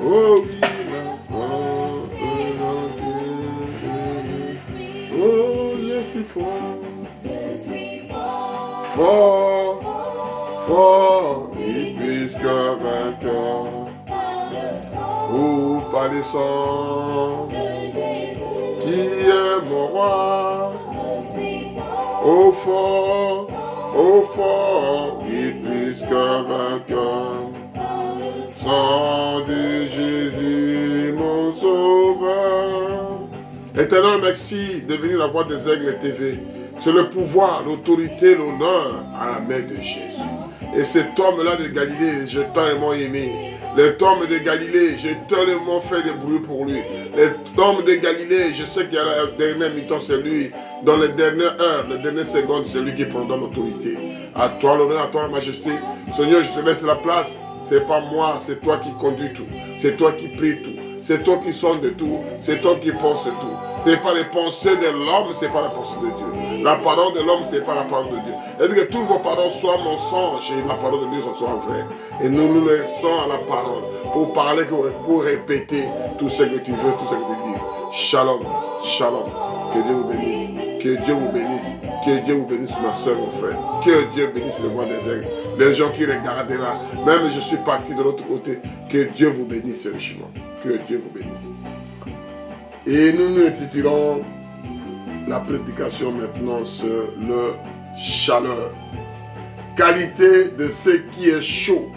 Oh oui, la force de Dieu. Oh, je suis fort. Fort, fort, et plus que vainqueur. Oh, par le sang qui est mon roi. Oh fort, et plus que vainqueur. Sang de Jésus, mon sauveur. Éternel, merci de venir la voix des aigles TV. C'est le pouvoir, l'autorité, l'honneur à la main de Jésus. Et cet homme-là de Galilée, j'ai tellement aimé. Cet homme de Galilée, j'ai tellement fait des bruits pour lui. Cet homme de Galilée, je sais qu'il y a la dernière mi-temps, c'est lui. Dans les dernières heures, les dernières secondes, c'est lui qui prendra l'autorité. À toi l'honneur, à toi la majesté. Seigneur, je te laisse la place. C'est pas moi, c'est toi qui conduis tout. C'est toi qui prie tout. C'est toi qui sonde de tout. C'est toi qui pense tout. Ce n'est pas les pensées de l'homme, ce n'est pas la pensée de Dieu. La parole de l'homme, ce n'est pas la parole de Dieu. Et que tous vos paroles soient mensonges et la parole de Dieu soit vraie. Et nous nous laissons à la parole pour parler, pour répéter tout ce que tu veux, tout ce que tu dis. Shalom, shalom. Que Dieu vous bénisse. Que Dieu vous bénisse. Que Dieu vous bénisse, ma soeur, mon frère. Que Dieu bénisse le roi des aigles. Les gens qui regardent là, même je suis parti de l'autre côté. Que Dieu vous bénisse richement. Que Dieu vous bénisse. Et nous nous intitulons la prédication maintenant sur le chaleur. Qualité de ce qui est chaud.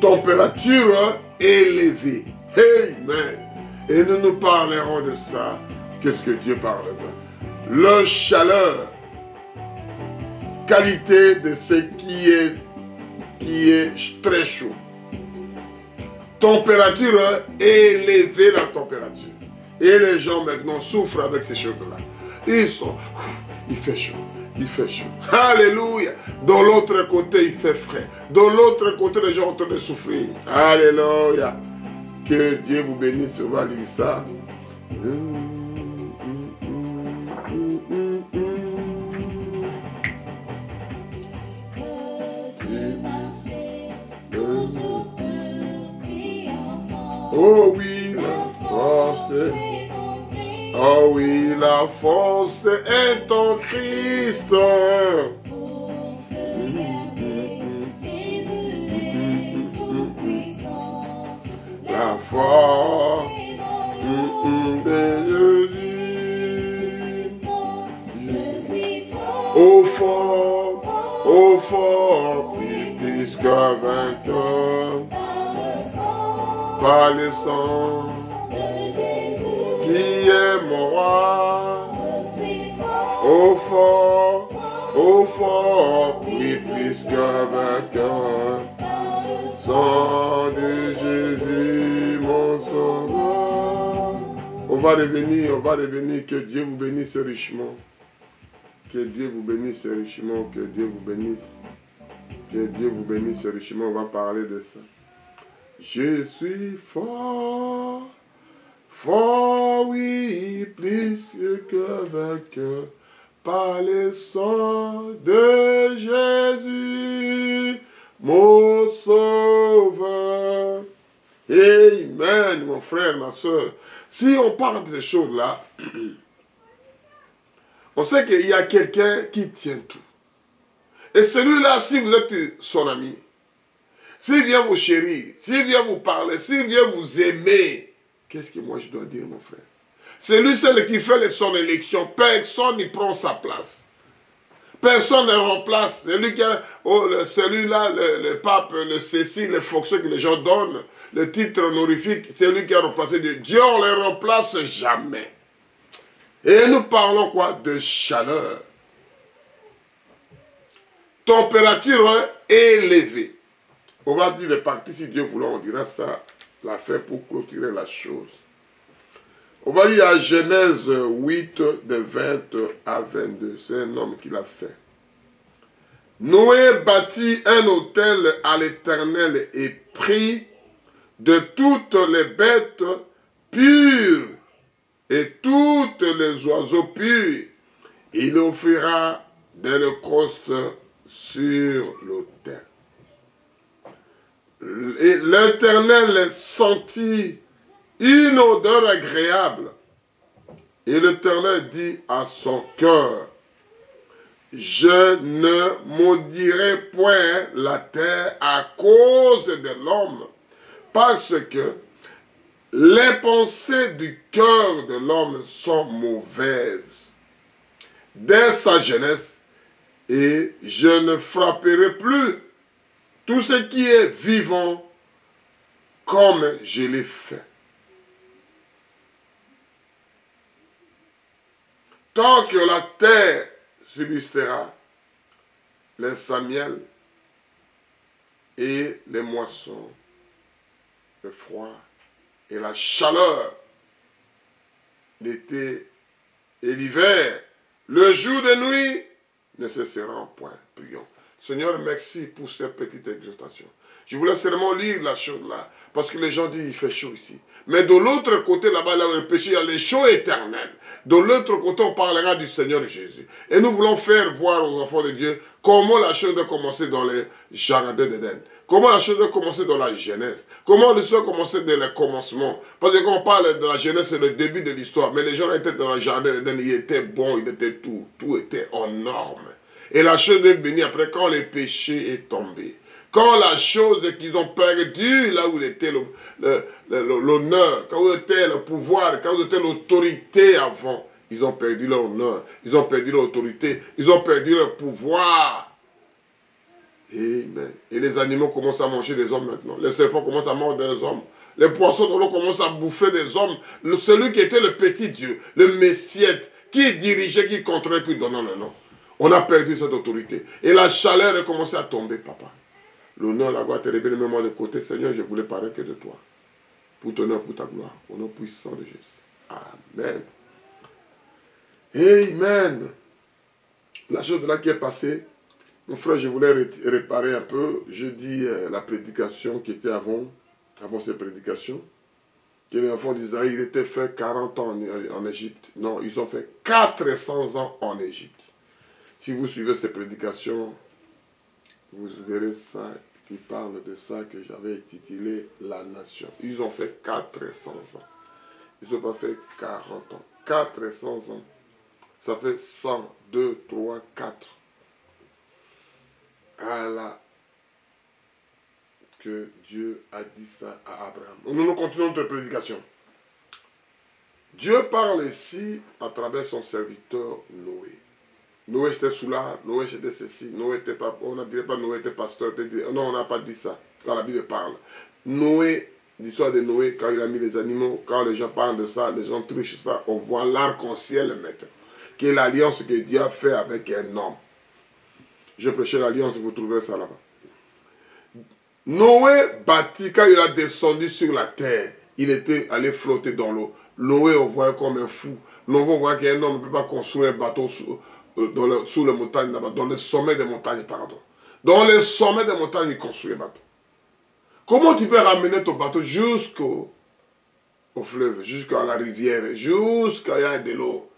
Température élevée. Amen. Et nous nous parlerons de ça. Qu'est-ce que Dieu parle de? Le chaleur. Qualité de ce qui est très chaud. Température, élever la température. Et les gens maintenant souffrent avec ces choses-là. Il fait chaud, il fait chaud. Alléluia. De l'autre côté, il fait frais. De l'autre côté, les gens sont en train de souffrir. Alléluia. Que Dieu vous bénisse, on va lire ça. Oh oui, la force. Oh oui, la force est en Christ. La force de Jésus. Au fort, plus qu'un vainqueur. Par le sang qui est mon roi. Au fort, oui, plus qu'un vainqueur. Sang de Jésus, mon sauveur. On va revenir, que Dieu vous bénisse richement. Que Dieu vous bénisse richement, que Dieu vous bénisse. Que Dieu vous bénisse richement, on va parler de ça. Je suis fort, fort, oui, plus que vainqueur, par le sang de Jésus, mon sauveur. Amen, mon frère, ma soeur. Si on parle de ces choses-là, on sait qu'il y a quelqu'un qui tient tout. Et celui-là, si vous êtes son ami, s'il vient vous chérir, s'il vient vous parler, s'il vient vous aimer, qu'est-ce que moi je dois dire, mon frère? C'est lui seul qui fait son élection. Personne n'y prend sa place. Personne ne remplace. Celui-là, le pape, le ceci, les fonctions que les gens donnent, le titre honorifique, c'est lui qui a remplacé Dieu. Dieu, on ne les remplace jamais. Et nous parlons quoi? De chaleur. Température élevée. On va dire les parties, si Dieu voulait, on dira ça, la fait pour clôturer la chose. On va lire à Genèse 8, de 20 à 22. C'est un homme qui l'a fait. Noé bâtit un autel à l'Éternel et prit de toutes les bêtes pures et toutes les oiseaux purs. Il offrira des holocaustes sur l'autel. Et l'Éternel sentit une odeur agréable. Et l'Éternel dit à son cœur, je ne maudirai point la terre à cause de l'homme, parce que les pensées du cœur de l'homme sont mauvaises dès sa jeunesse, et je ne frapperai plus tout ce qui est vivant comme je l'ai fait. Tant que la terre subsistera, les samiels et les moissons, le froid et la chaleur, l'été et l'hiver, le jour de nuit, ne cesseront point. Prions. Seigneur, merci pour cette petite exhortation. Je voulais seulement lire la chose là, parce que les gens disent qu'il fait chaud ici. Mais de l'autre côté, là-bas, là où le péché, il y a les chauds éternels. De l'autre côté, on parlera du Seigneur Jésus. Et nous voulons faire voir aux enfants de Dieu comment la chose doit commencer dans les jardins d'Éden. Comment la chose doit commencer dans la Genèse. Comment le doit commencer dès le commencement. Parce que quand on parle de la Genèse, c'est le début de l'histoire. Mais les gens étaient dans le jardin d'Éden, ils étaient bons, ils étaient tout. Tout était en norme. Et la chose est venue après quand le péché est tombé. Quand la chose qu'ils ont perdu, là où il était l'honneur, quand il était le pouvoir, quand il était l'autorité avant, ils ont perdu leur honneur, ils ont perdu leur autorité, ils ont perdu leur pouvoir. Amen. Et les animaux commencent à manger des hommes maintenant. Les serpents commencent à mordre des hommes. Les poissons de l'eau commencent à bouffer des hommes. Celui qui était le petit Dieu, le Messiette, qui dirigeait, qui contrôlait, qui donnait le nom. On a perdu cette autorité. Et la chaleur a commencé à tomber, papa. L'honneur, la gloire, te révèle même moi de côté. Seigneur, je voulais parler que de toi. Pour ton honneur, pour ta gloire. Au nom puissant de Jésus. Amen. Amen. La chose de là qui est passée, mon frère, je voulais réparer un peu. Je dis la prédication qui était avant cette prédication. Que les enfants d'Israël, ils étaient fait 40 ans en Égypte. Non, ils ont fait 400 ans en Égypte. Si vous suivez ces prédications, vous verrez ça, qui parle de ça que j'avais intitulé La Nation. Ils ont fait 400 ans. Ils n'ont pas fait 40 ans. 400 ans. Ça fait 100, 2, 3, 4. Allah, que Dieu a dit ça à Abraham. Nous continuons notre prédication. Dieu parle ici à travers son serviteur Noé. Noé était sous l'arbre, Noé était ceci, Noé était pas, on ne dirait pas Noé était pasteur, non, on n'a pas dit ça, quand la Bible parle. Noé, l'histoire de Noé, quand il a mis les animaux, quand les gens parlent de ça, les gens trichent ça, on voit l'arc-en-ciel maintenant, qui est l'alliance que Dieu a fait avec un homme. Je prêchais l'alliance, vous trouverez ça là-bas. Noé bâtit, quand il a descendu sur la terre, il était allé flotter dans l'eau. Noé, on voyait comme un fou. Noé, on voyait qu'un homme ne peut pas construire un bateau sous les montagnes, dans le sommet des montagnes, pardon. Dans le sommet des montagnes, il construit un bateau. Comment tu peux ramener ton bateau jusqu'au fleuve, jusqu'à la rivière, jusqu'à y a de l'eau?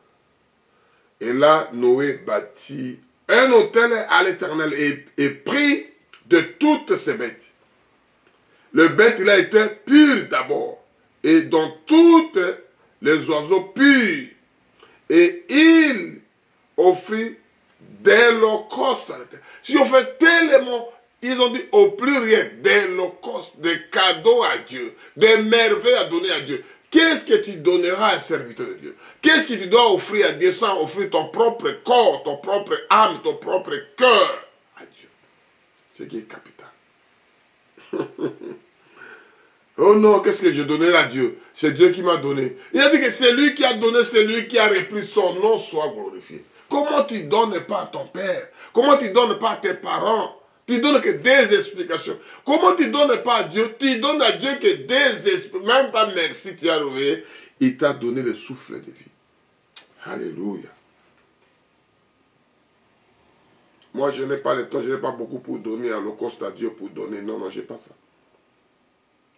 Et là, Noé bâtit un autel à l'Éternel et prit de toutes ses bêtes. Le bête, il a été pur d'abord, et dont toutes les oiseaux purs. Et il offrit des holocaustes à l'Éternel. Si on fait tellement, ils ont dit au pluriel, des holocaustes, des cadeaux à Dieu, des merveilles à donner à Dieu. Qu'est-ce que tu donneras à un serviteur de Dieu? Qu'est-ce que tu dois offrir à Dieu sans offrir ton propre corps, ton propre âme, ton propre cœur à Dieu? Ce qui est capital. Oh non, qu'est-ce que je donnerai à Dieu? C'est Dieu qui m'a donné. Il a dit que c'est lui qui a donné, c'est lui qui a repris, son nom soit glorifié. Comment tu ne donnes pas à ton père? Comment tu ne donnes pas à tes parents? Tu ne donnes que des explications. Comment tu ne donnes pas à Dieu? Tu donnes à Dieu que des explications. Même pas merci, tu as trouvé. Il t'a donné le souffle de vie. Alléluia. Moi, je n'ai pas le temps, je n'ai pas beaucoup pour donner à l'holocauste à Dieu pour donner. Non, non, je n'ai pas ça.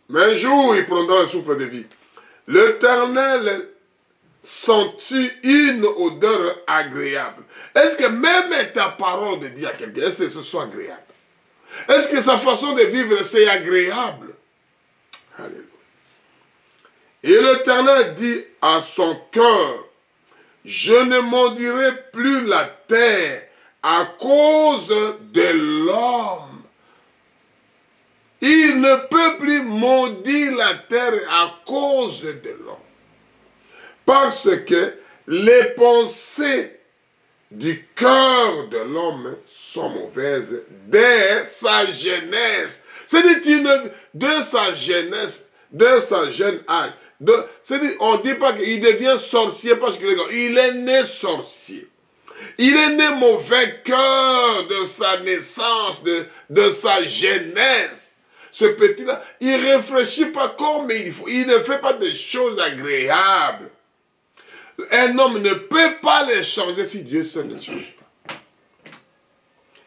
Mais un jour, il prendra le souffle de vie. L'Éternel sentit une odeur agréable. Est-ce que même ta parole de dire à quelqu'un, est-ce que ce soit agréable? Est-ce que sa façon de vivre, c'est agréable? Alléluia. Et l'Éternel dit à son cœur, je ne maudirai plus la terre à cause de l'homme. Il ne peut plus maudire la terre à cause de l'homme. Parce que les pensées du cœur de l'homme sont mauvaises dès sa jeunesse. C'est-à-dire de sa jeunesse, de sa jeune âge. C'est-à-dire, on ne dit pas qu'il devient sorcier parce qu'il est né sorcier. Il est né mauvais cœur de sa naissance, de sa jeunesse. Ce petit-là, il ne réfléchit pas comme il faut. Il ne fait pas des choses agréables. Un homme ne peut pas les changer si Dieu seul ne change pas.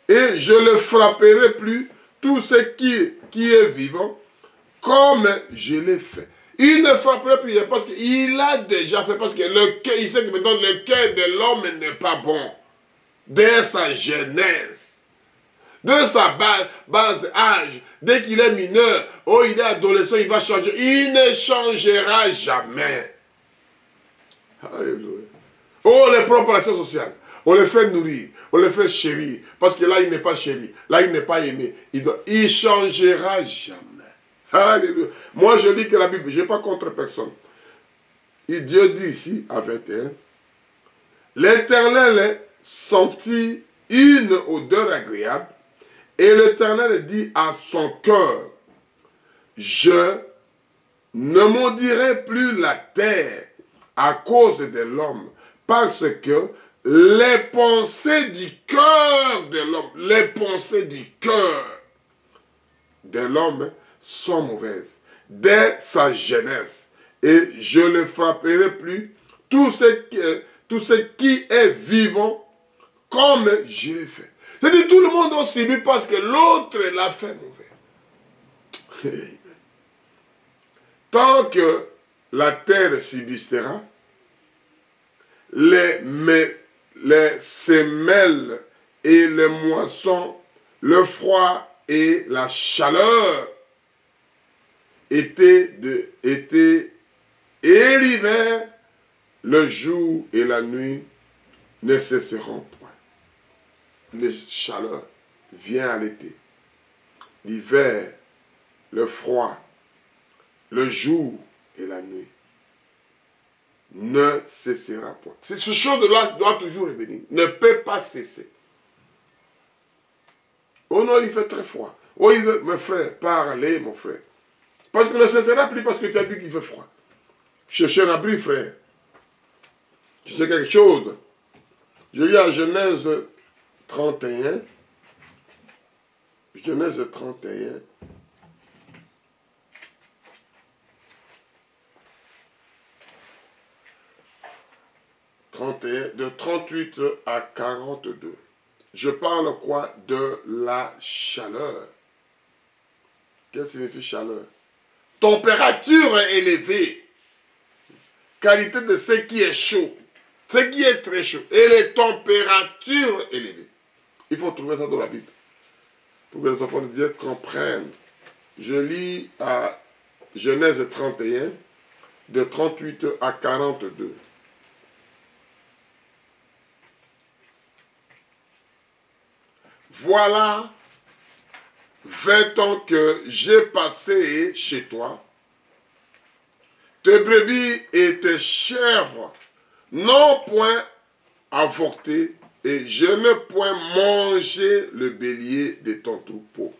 Et je ne frapperai plus tout ce qui est vivant comme je l'ai fait. Il ne frapperait plus parce qu'il a déjà fait, parce que il sait que maintenant le cœur de l'homme n'est pas bon. Dès sa jeunesse, de sa base âge, dès qu'il est mineur, ou il est adolescent, il va changer. Il ne changera jamais. Alléluia. Oh, les préparations sociales. On les fait nourrir, on les fait chérir. Parce que là, il n'est pas chéri. Là, il n'est pas aimé. Il ne changera jamais. Alléluia. Moi, je lis que la Bible, je n'ai pas contre personne. Et Dieu dit ici, à 21, l'Éternel sentit une odeur agréable, et l'Éternel dit à son cœur, je ne maudirai plus la terre à cause de l'homme, parce que les pensées du cœur de l'homme, les pensées du cœur de l'homme sont mauvaises dès sa jeunesse. Et je ne frapperai plus tout ce qui est vivant comme je l'ai fait. C'est-à-dire tout le monde a subi parce que l'autre l'a fait mauvais. Tant que la terre subsistera, les semelles et les moissons, le froid et la chaleur, été et l'hiver, le jour et la nuit ne cesseront point. La chaleur vient à l'été. L'hiver, le froid, le jour et la nuit ne cessera point. Ce chose-là doit toujours revenir, ne peut pas cesser. Oh non, il fait très froid. Oh, il veut, mes frères, parlez, mon frère. Parce que ne cessera plus parce que tu as dit qu'il fait froid. Cherchez un abri, frère. Tu sais quelque chose. Je lis à Genèse 31. Genèse 31. De 38 à 42. Je parle quoi? De la chaleur. Qu'est-ce que signifie chaleur? Température élevée. Qualité de ce qui est chaud. Ce qui est très chaud. Et les températures élevées. Il faut trouver ça dans la Bible. Pour que les enfants de Dieu comprennent. Je lis à Genèse 31, de 38 à 42. Voilà 20 ans que j'ai passé chez toi. Tes brebis et tes chèvres n'ont point avorté, et je n'ai point mangé le bélier de ton troupeau.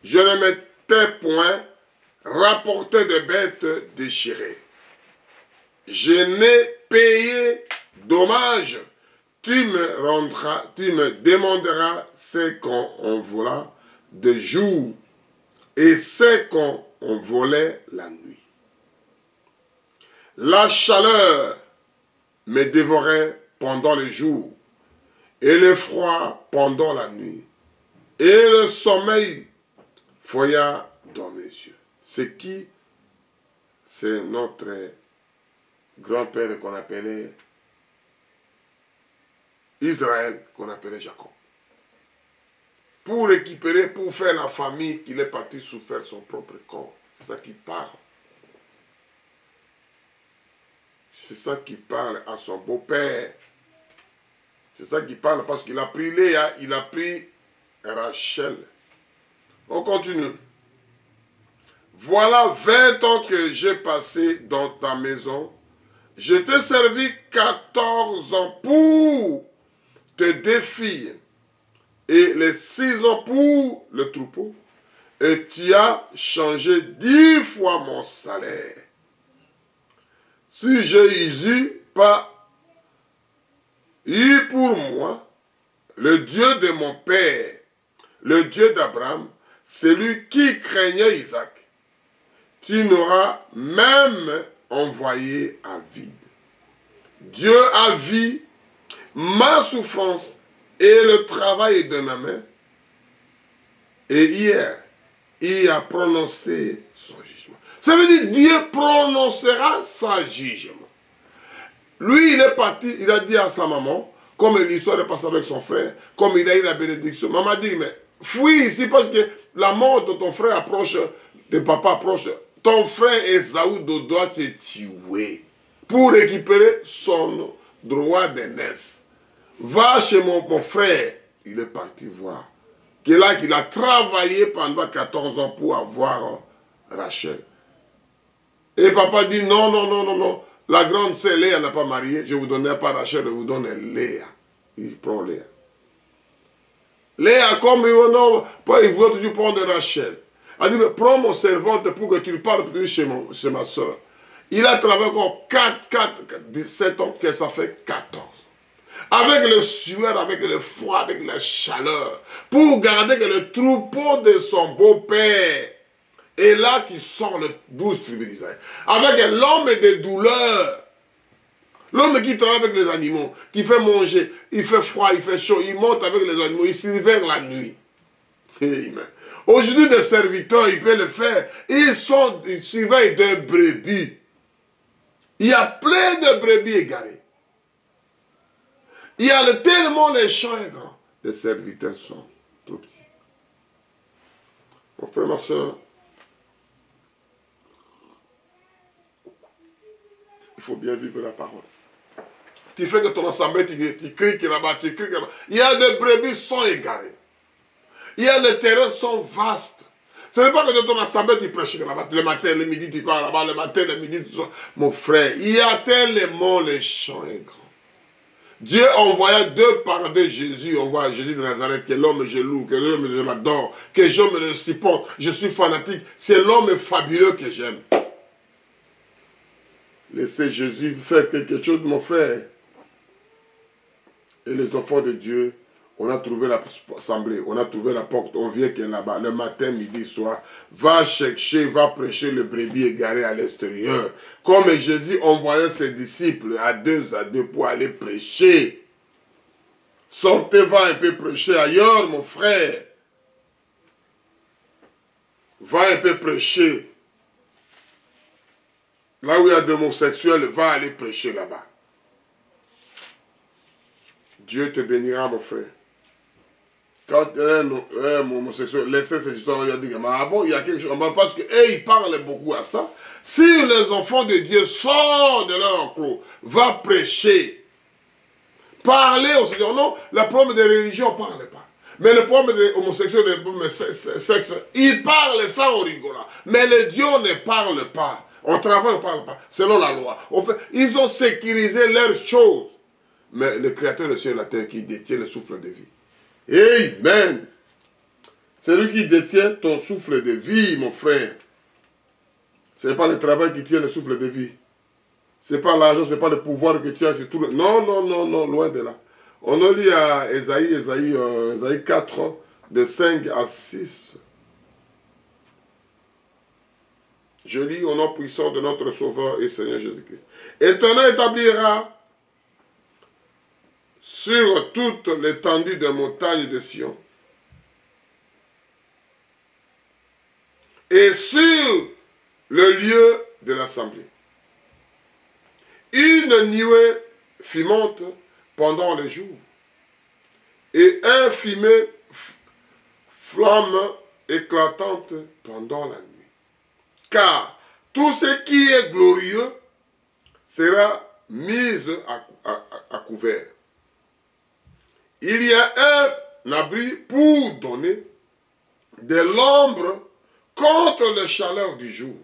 Je ne m'étais point rapporté de bêtes déchirées. Je n'ai payé dommage. Tu me demanderas ce qu'on vola de jour et ce qu'on volait la nuit. La chaleur me dévorait pendant le jour et le froid pendant la nuit. Et le sommeil foya dans mes yeux. C'est qui? C'est notre grand-père qu'on appelait Israël, qu'on appelait Jacob. Pour récupérer, pour faire la famille qu'il est parti souffrir son propre corps. C'est ça qui parle. C'est ça qui parle à son beau-père. C'est ça qui parle parce qu'il a pris Léa, il a pris Rachel. On continue. Voilà 20 ans que j'ai passé dans ta maison. Je t'ai servi 14 ans pour tes 2 filles et les 6 ans pour le troupeau. Et tu as changé 10 fois mon salaire. Si Jésus pas eu pour moi le Dieu de mon père, le Dieu d'Abraham, celui qui craignait Isaac, tu n'auras même envoyé à vide. Dieu a vu ma souffrance et le travail de ma main. Et hier, il a prononcé son jugement. Ça veut dire Dieu prononcera son jugement. Lui, il est parti, il a dit à sa maman, comme l'histoire est passée avec son frère, comme il a eu la bénédiction. Maman dit, mais fuis ici parce que la mort de ton frère approche, de papa approche. Ton frère Esaü doit te tuer pour récupérer son droit d'aînesse. Va chez mon frère. Il est parti voir. Qu'il a travaillé pendant 14 ans pour avoir Rachel. Et papa dit non, non, non, non, non. La grande sœur Léa n'a pas marié. Je ne vous donnerai pas Rachel, je vous donne Léa. Il prend Léa. Léa, comme il veut toujours prendre Rachel. Elle dit, mais prends mon servante pour que tu lui parles plus chez ma soeur. Il a travaillé encore 17 ans, que ça fait 14. Avec le sueur, avec le froid, avec la chaleur. Pour garder que le troupeau de son beau-père est là qui sort le 12 tribus d'Israël. Avec l'homme des douleurs. L'homme qui travaille avec les animaux, qui fait manger, il fait froid, il fait chaud, il monte avec les animaux, il s'hiver la nuit. Amen. Aujourd'hui, des serviteurs, ils peuvent le faire. Ils surveillent des brebis. Il y a plein de brebis égarées. Il y a tellement les champs grands. Les serviteurs sont tout petits. Mon frère, ma soeur, il faut bien vivre la parole. Tu fais que ton assemblée, tu cries que là-bas, tu cries que là-bas. Il y a des brebis qui sont égarées. Il y a les terrains sont vastes. Ce n'est pas que dans ton assemblée tu prêches là-bas, le matin, le midi tu crois là-bas, le matin, le midi tu sois. Mon frère, il y a tellement les champs est grand. Dieu envoya 2 par 2 Jésus, envoie Jésus de Nazareth, que l'homme je loue, que l'homme je l'adore, que je me le supporte, je suis fanatique. C'est l'homme fabuleux que j'aime. Laissez Jésus faire quelque chose, mon frère. Et les enfants de Dieu, on a trouvé l'assemblée, on a trouvé la porte, on vient qu'elle là-bas, le matin, midi, soir. Va chercher, va prêcher le brebis égaré à l'extérieur. Comme Jésus envoyait ses disciples à deux pour aller prêcher. Sortez, va un peu prêcher ailleurs, mon frère. Va un peu prêcher. Là où il y a d'homosexuels, va aller prêcher là-bas. Dieu te bénira, mon frère. Quand un homosexuel laissait ces histoires, il a dit, ah bon, il y a quelque chose. Parce qu'ils parlent beaucoup à ça. Si les enfants de Dieu sortent de leur enclos, va prêcher. Parler au Seigneur. Non, le problème des religions, on ne parle pas. Mais le problème des homosexuels, des sexes, ils parlent ça au rigolant. Mais les dieux ne parlent pas. On travaille, on ne parle pas. Selon la loi. Ils ont sécurisé leurs choses. Mais le Créateur du ciel et de la terre qui détient le souffle de vie. Amen. C'est lui qui détient ton souffle de vie, mon frère. Ce n'est pas le travail qui tient le souffle de vie. Ce n'est pas l'argent, ce n'est pas le pouvoir que tu as. Tout le... Non, non, non, non, loin de là. On a lu à Ésaïe 4, de 5 à 6. Je lis au nom puissant de notre Sauveur et Seigneur Jésus-Christ. Éternel établira sur toute l'étendue des montagnes de Sion et sur le lieu de l'assemblée une nuée fumante pendant le jour et un fumée flamme éclatante pendant la nuit. car tout ce qui est glorieux sera mis à couvert. Il y a un abri pour donner de l'ombre contre la chaleur du jour,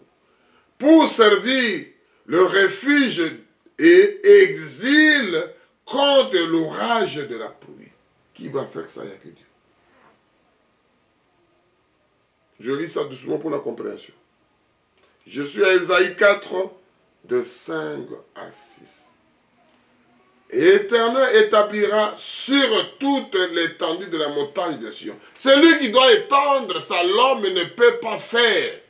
pour servir le refuge et exil contre l'orage de la pluie. Qui va faire ça? Il n'y a que Dieu. Je lis ça doucement pour la compréhension. Je suis à Ésaïe 4, de 5 à 6. Et l'Éternel établira sur toute l'étendue de la montagne de Sion. Celui qui doit étendre ça, l'homme ne peut pas faire.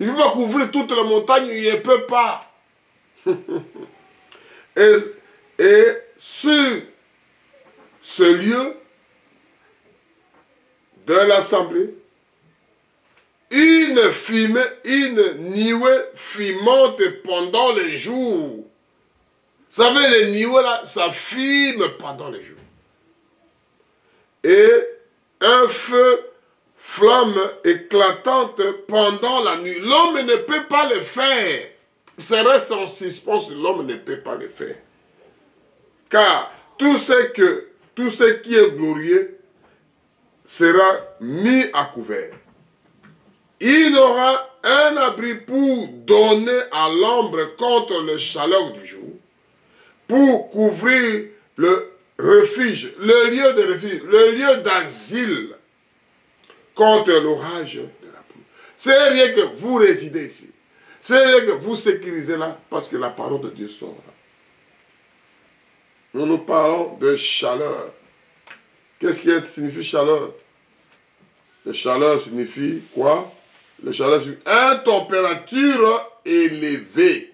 Il ne peut pas couvrir toute la montagne, il ne peut pas. et sur ce lieu de l'assemblée, une nuée fumante pendant les jours. Vous savez, les nuées là, ça fume pendant les jours. Et un feu, flamme éclatante pendant la nuit. L'homme ne peut pas le faire. Ça reste en suspens, l'homme ne peut pas le faire. Car tout ce qui est glorieux sera mis à couvert. Il aura un abri pour donner à l'ombre contre le chaleur du jour, pour couvrir le refuge, le lieu de refuge, le lieu d'asile contre l'orage de la pluie. C'est rien que vous résidez ici. C'est rien que vous sécurisez là parce que la parole de Dieu sort là. Nous parlons de chaleur. Qu'est-ce qui signifie chaleur? La chaleur signifie quoi? La chaleur signifie une température élevée.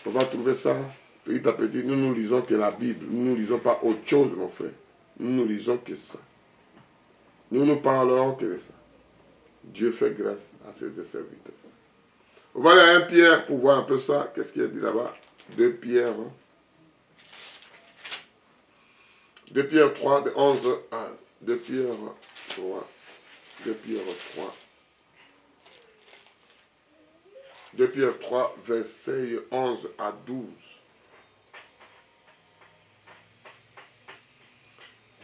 On va trouver ça petit à petit. Nous ne lisons que la Bible. Nous ne lisons pas autre chose, mon frère. Nous ne lisons que ça. Nous ne parlerons que de ça. Dieu fait grâce à ses serviteurs. On va aller à 1 Pierre pour voir un peu ça. Qu'est-ce qu'il y a dit là-bas? 2 Pierre. Hein? 2 Pierre 3, de 11 à 2 Pierre 3. 2 Pierre 3. 2 Pierre 3, versets 11 à 12.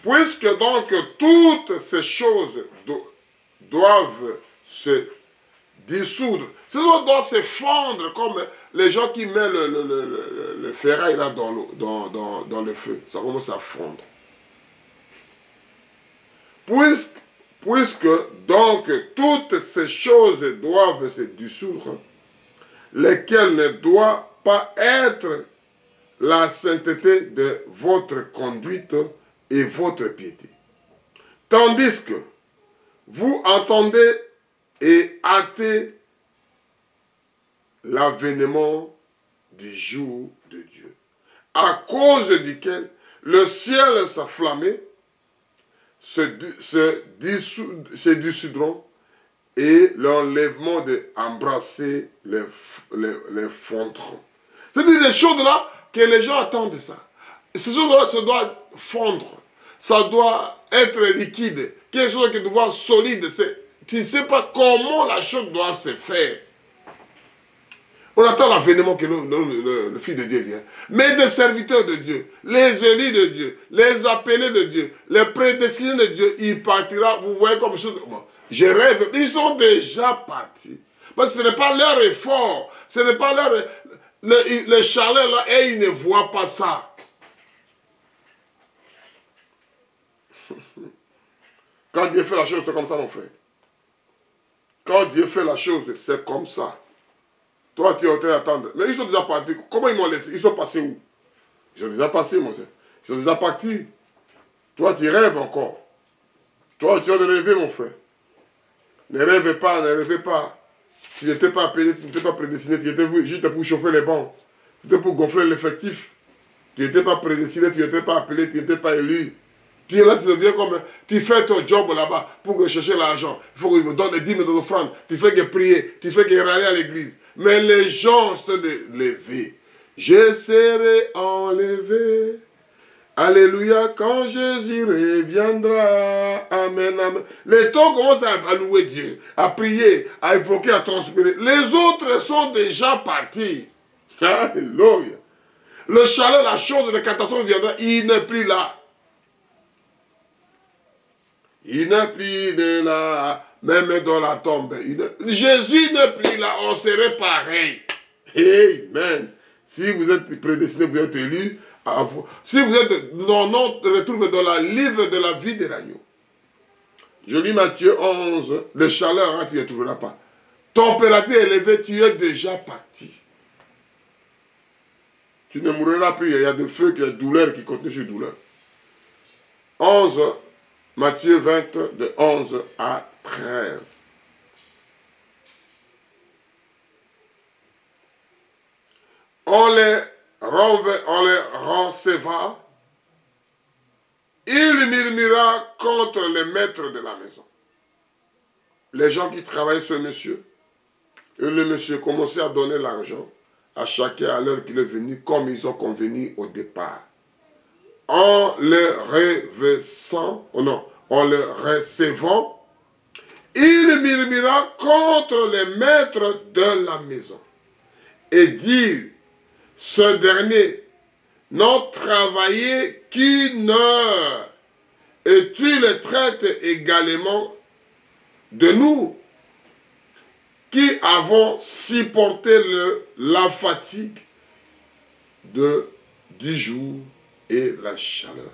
Puisque donc toutes ces choses doivent se dissoudre, ces choses doivent se fondre comme les gens qui mettent le ferraille là dans le feu. Ça commence à fondre. Puisque donc toutes ces choses doivent se dissoudre, lesquelles ne doivent pas être la sainteté de votre conduite et votre piété. Tandis que vous entendez et hâtez l'avènement du jour de Dieu, à cause duquel le ciel s'afflammait, se dissoudront et l'enlèvement d'embrasser les fondront. C'est-à-dire des choses là que les gens attendent ça. Ces choses-là, ça doit fondre. Ça doit être liquide. Quelque chose qui doit être solide. Tu ne sais pas comment la chose doit se faire. On attend l'avènement que le Fils de Dieu vient. Mais des serviteurs de Dieu, les élus de Dieu, les appelés de Dieu, les prédestinés de Dieu, il partira. Vous voyez comme chose. Bon, je rêve. Ils sont déjà partis. Parce que ce n'est pas leur effort. Ce n'est pas leur... Le chalet là, et ils ne voient pas ça. Quand Dieu fait la chose, c'est comme ça, mon frère. Quand Dieu fait la chose, c'est comme ça. Toi, tu es en train d'attendre. Mais ils sont déjà partis. Comment ils m'ont laissé? Ils sont passés où? Ils sont déjà passés, mon frère. Ils sont déjà partis. Toi, tu rêves encore. Toi, tu as de rêver, mon frère. Ne rêvez pas, ne rêvez pas. Tu n'étais pas appelé, tu n'étais pas prédestiné. Tu étais juste pour chauffer les bancs. Tu étais pour gonfler l'effectif. Tu n'étais pas prédestiné, tu n'étais pas appelé, tu n'étais pas élu. Tu es là, tu deviens comme... Tu fais ton job là-bas pour rechercher l'argent. Il faut qu'il me donne les dîmes de l'offrande. Tu fais que prier. Tu fais que râler à l'église. Mais les gens se lèvent. Je serai enlevé Alléluia, quand Jésus reviendra. Amen, amen. Les temps commencent à louer Dieu, à prier, à évoquer, à transpirer. Les autres sont déjà partis. Alléluia. Le chaleur, la chose de catastrophe viendra, il n'est plus là. Il n'est plus de là, même dans la tombe. Jésus n'est plus là, on serait pareil. Amen. Si vous êtes prédestiné, vous êtes élu, si vous êtes retrouvé dans la livre de la vie de l'agneau. Je lis Matthieu 11, le chaleur, hein, tu ne trouveras pas. Température élevée, tu es déjà parti. Tu ne mourras plus, il y a des feux, il y a des douleurs qui continuent sur douleur. 11, Matthieu 20, de 11 à 13. On les receva. Il murmura contre les maîtres de la maison. Les gens qui travaillaient sur monsieur, et le monsieur commençait à donner l'argent à chacun à l'heure qu'il est venu, comme ils ont convenu au départ. En le recevant, il murmura contre les maîtres de la maison et dit, ce dernier n'ont travaillé qu'une heure et tu le traites également de nous qui avons supporté la fatigue de 10 jours et la chaleur.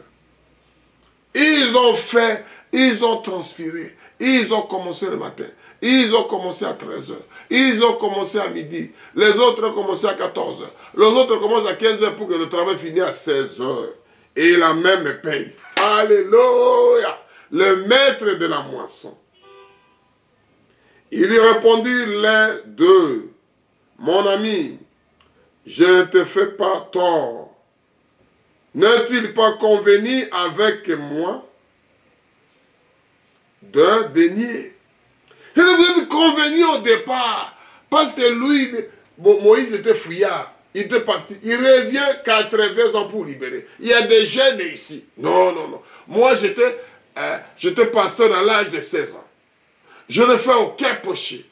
Ils ont fait, ils ont transpiré, ils ont commencé le matin, ils ont commencé à 13h, ils ont commencé à midi, les autres ont commencé à 14h, les autres commencent à 15h pour que le travail finisse à 16h. Et la même paye. Alléluia! Le maître de la moisson. Il lui répondit l'un d'eux, mon ami, je ne te fais pas tort. N'est-il pas convenu avec moi d'un denier? C'est que vous êtes convenu au départ, parce que lui, Moïse était fuyard, il était parti, il revient 80 ans pour libérer. Il y a des jeunes ici. Non, non, non. Moi, j'étais pasteur à l'âge de 16 ans. Je ne fais aucun péché.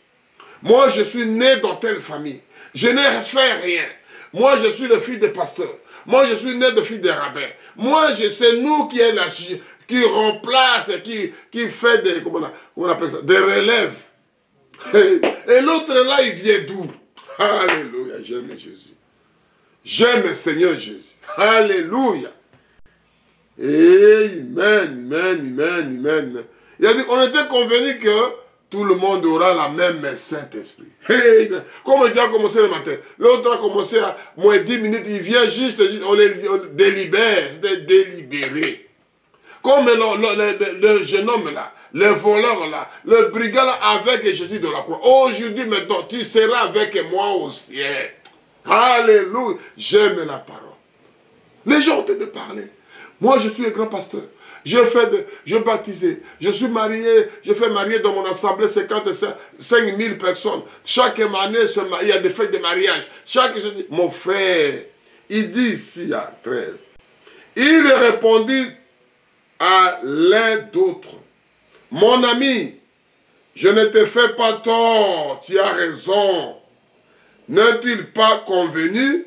Moi, je suis né dans telle famille. Je n'ai fait rien. Moi, je suis le fils des pasteurs. Moi, je suis né de fils des rabbins. Moi, c'est nous qui remplace, qui fait des, comment on appelle ça, des relèves. Et l'autre là, il vient d'où? Alléluia, j'aime Jésus. J'aime le Seigneur Jésus. Alléluia. Amen, amen, amen, amen. Il a dit, on était convenu que tout le monde aura la même Saint-Esprit. Comme il a commencé le matin, l'autre a commencé à moins 10 minutes, il vient juste on les délibère, c'est délibéré. Comme le jeune homme là, le voleur là, le brigand là, avec Jésus de la croix. Aujourd'hui maintenant, tu seras avec moi au ciel. Alléluia. J'aime la parole. Les gens ont de parler. Moi, je suis un grand pasteur. Je baptisé. Je suis marié. Je fais marier dans mon assemblée 55 000 personnes. Chaque année, il y a des fêtes de mariage. Mon frère, il dit ici à 13. Il répondit à l'un d'autre. Mon ami, je ne te fais pas tort. Tu as raison. N'est-il pas convenu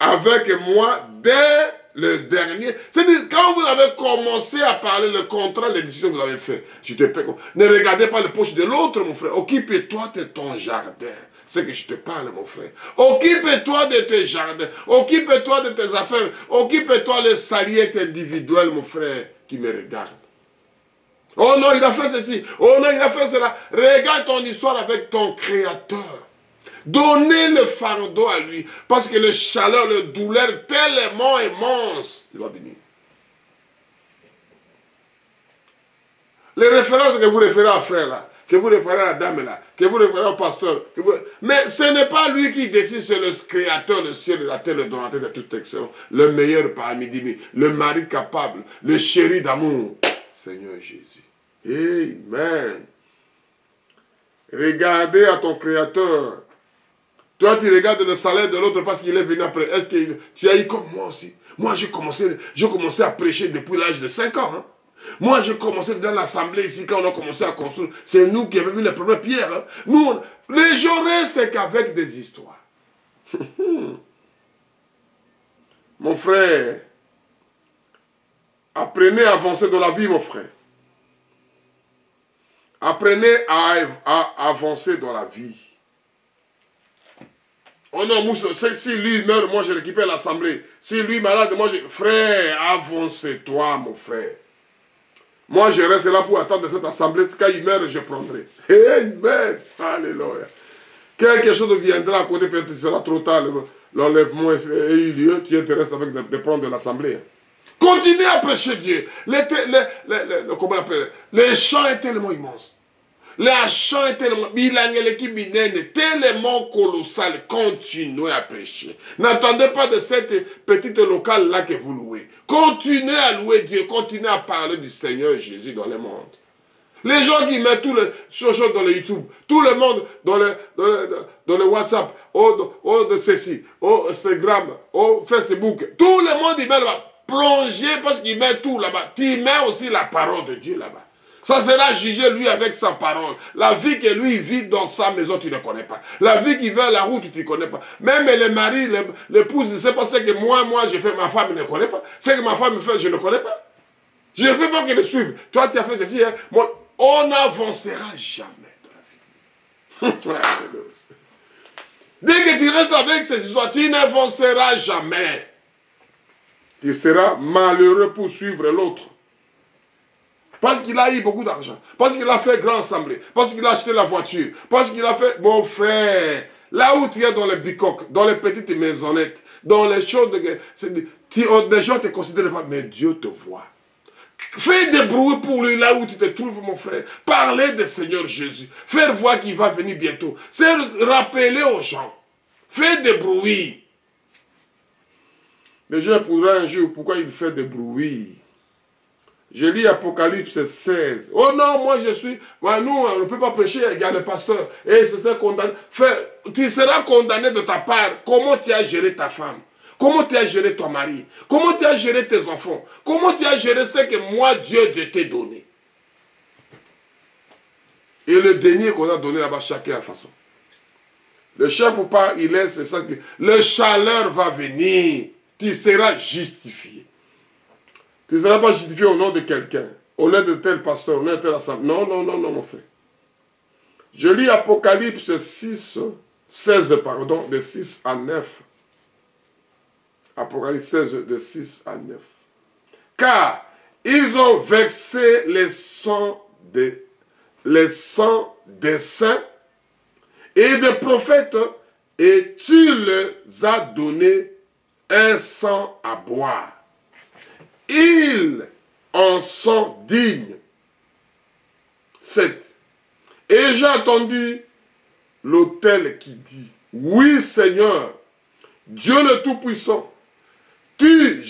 avec moi dès le dernier? C'est-à-dire, quand vous avez commencé à parler le contrat, les décisions que vous avez faites, je te paie. Ne regardez pas les poches de l'autre, mon frère. Occupe-toi de ton jardin. C'est que je te parle, mon frère. Occupe-toi de tes jardins. Occupe-toi de tes affaires. Occupe-toi des saliers individuels, mon frère, qui me regarde. Oh non, il a fait ceci. Oh non, il a fait cela. Regarde ton histoire avec ton Créateur. Donnez le fardeau à lui. Parce que le chaleur, le douleur, tellement immense, il va venir. Les références que vous référez à frère là, que vous référez à la dame là, que vous référez au pasteur, mais ce n'est pas lui qui décide, c'est le créateur, le ciel et la terre, le donateur de toute excellence, le meilleur parmi 10 000, le mari capable, le chéri d'amour, Seigneur Jésus. Amen. Regardez à ton créateur. Toi, tu regardes le salaire de l'autre parce qu'il est venu après. Est-ce que tu as eu comme moi aussi? Moi, j'ai commencé à prêcher depuis l'âge de 5 ans. Hein. Moi, j'ai commencé dans l'assemblée ici quand on a commencé à construire. C'est nous qui avons vu les premières pierres. Hein. Nous, les gens restent qu'avec des histoires. Mon frère, apprenez à avancer dans la vie, mon frère. Apprenez à avancer dans la vie. Oh non, si lui meurt, moi je récupère l'assemblée. Si lui est malade, moi je... Frère, avance-toi, mon frère. Moi je reste là pour attendre cette assemblée. Quand il meurt, je prendrai. Amen. Alléluia. Quelque chose viendra à côté, peut-être ce sera trop tard. L'enlèvement a eu lieu, tu restes avec de prendre de l'assemblée. Continuez à prêcher Dieu. Comment on appelle? Les champs est tellement immense. Les champs est tellement colossal. Continuez à prêcher. N'attendez pas de cette petite locale-là que vous louez. Continuez à louer Dieu. Continuez à parler du Seigneur Jésus dans le monde. Les gens qui mettent toutes les choses dans le YouTube, tout le monde dans le WhatsApp, de ceci, au Instagram, au Facebook, tout le monde y met là-bas. Plongez parce qu'il met tout là-bas. Tu mets aussi la parole de Dieu là-bas. Ça sera jugé lui avec sa parole. La vie que lui vit dans sa maison, tu ne connais pas. La vie qu'il va à la route, tu ne connais pas. Même le mari, l'épouse, ne sait pas ce que moi j'ai fait, ma femme ne connaît pas. Ce que ma femme fait, je ne connais pas. Je ne veux pas qu'elle le suive. Toi, tu as fait ceci. Hein? Moi, on n'avancera jamais dans la vie. Dès que tu restes avec ces histoires, tu n'avanceras jamais. Tu seras malheureux pour suivre l'autre. Parce qu'il a eu beaucoup d'argent. Parce qu'il a fait grand assemblée. Parce qu'il a acheté la voiture. Parce qu'il a fait... Mon frère, là où tu es dans les bicoques, dans les petites maisonnettes, dans les choses... Les gens ne te considèrent pas, mais Dieu te voit. Fais des bruits pour lui là où tu te trouves, mon frère. Parlez du Seigneur Jésus. Faire voir qu'il va venir bientôt. C'est rappeler aux gens. Fais des bruits. Les gens pourraient un jour, pourquoi il fait des bruits? Je lis Apocalypse 16. Oh non, moi je suis... nous, on ne peut pas prêcher, il y a le pasteur. Et c'est condamné. Tu seras condamné de ta part. Comment tu as géré ta femme? Comment tu as géré ton mari? Comment tu as géré tes enfants? Comment tu as géré ce que moi, Dieu t'ai donné? Et le dernier qu'on a donné là-bas, chacun à sa façon. Le chef ou pas, il est, c'est ça que... Le chaleur va venir. Tu seras justifié. Tu ne seras pas justifié au nom de quelqu'un. Au nom de tel pasteur, au nom de tel assemblée. Non, non, non, non, mon frère. Je lis Apocalypse 16, de 6 à 9. Apocalypse 16, de 6 à 9. Car ils ont versé les sangs des saints et des prophètes, et tu leur as donné un sang à boire. Ils en sont dignes. 7. Et j'ai entendu l'autel qui dit, oui Seigneur, Dieu le Tout-Puissant, tes